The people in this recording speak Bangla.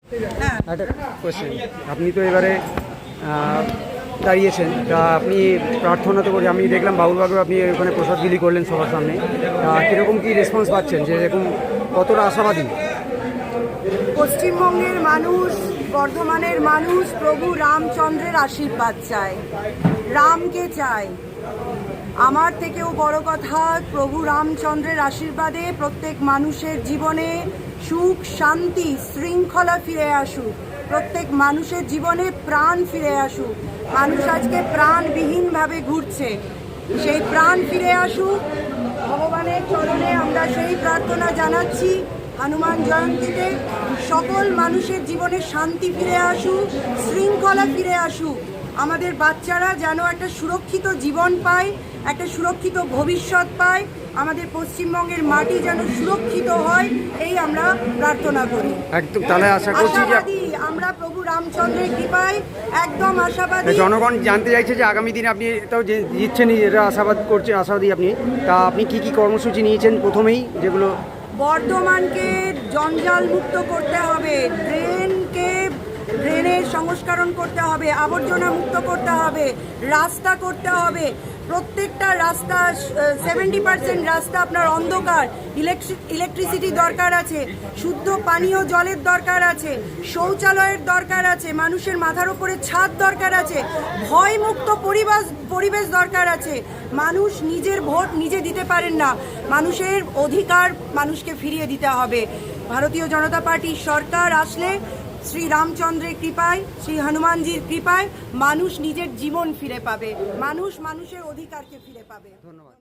একটা কোশ্চেন, আপনি তো এবারে দাঁড়িয়েছেন, তা আপনি প্রার্থনা তো করি, আমি দেখলাম বাবুলবাগেও আপনি ওখানে প্রসাদ বিলি করলেন সবার সামনে, তা কীরকম কী রেসপন্স পাচ্ছেন, যে এরকম কতটা আশাবাদী? পশ্চিমবঙ্গের মানুষ, বর্ধমানের মানুষ প্রভু রামচন্দ্রের আশীর্বাদ চায়, রামকে চায়। আমার থেকেও বড় কথা, প্রভু রামচন্দ্রের আশীর্বাদে প্রত্যেক মানুষের জীবনে সুখ, শান্তি, শৃঙ্খলা ফিরে আসুক, প্রত্যেক মানুষের জীবনে প্রাণ ফিরে আসুক। মানুষ আজকে প্রাণবিহীনভাবে ঘুরছে, সেই প্রাণ ফিরে আসুক। ভগবানের চরণে আমরা সেই প্রার্থনা জানাচ্ছি। হনুমান জয়ন্তীতে সকল মানুষের জীবনে শান্তি ফিরে আসুক, শৃঙ্খলা ফিরে আসুক। আমাদের বাচ্চারা যেন একটা সুরক্ষিত জীবন পায়, একটা সুরক্ষিত ভবিষ্যৎ পায়। আমাদের পশ্চিমবঙ্গের মাটি যেন সুরক্ষিত হয়, এই আমরা প্রার্থনা করি। একদম, তাহলে আশা করছি যে আমরা প্রভু রামচন্দ্রের কৃপায় একদম আশাবাদী। জনগণ জানতে চাইছে যে আগামী দিনে আপনি এটাও যে দিচ্ছেন, এটা আশাবাদী আপনি, তা আপনি কি কি কর্মসূচি নিয়েছেন প্রথমেই, যেগুলো? বর্ধমানকে জঞ্জাল মুক্ত করতে হবে, ড্রেনের সংস্করণ করতে হবে, আবর্জনা মুক্ত করতে হবে, রাস্তা করতে হবে। প্রত্যেকটা রাস্তা 70% রাস্তা আপনার অন্ধকার, ইলেকট্রিসিটি দরকার আছে, শুদ্ধ পানীয় জলের দরকার আছে, শৌচালয়ের দরকার আছে, মানুষের মাথার উপরে ছাদ দরকার আছে, ভয়মুক্ত পরিবেশ দরকার আছে। মানুষ নিজের ভোট নিজে দিতে পারেন না, মানুষের অধিকার মানুষকে ফিরিয়ে দিতে হবে। ভারতীয় জনতা পার্টি সরকার আসলে শ্রী রামচন্দ্রের কৃপায়, শ্রী হনুমানজির কৃপায় মানুষ নিজের জীবন ফিরে পাবে, মানুষ মানুষের অধিকারকে ফিরে পাবে। ধন্যবাদ।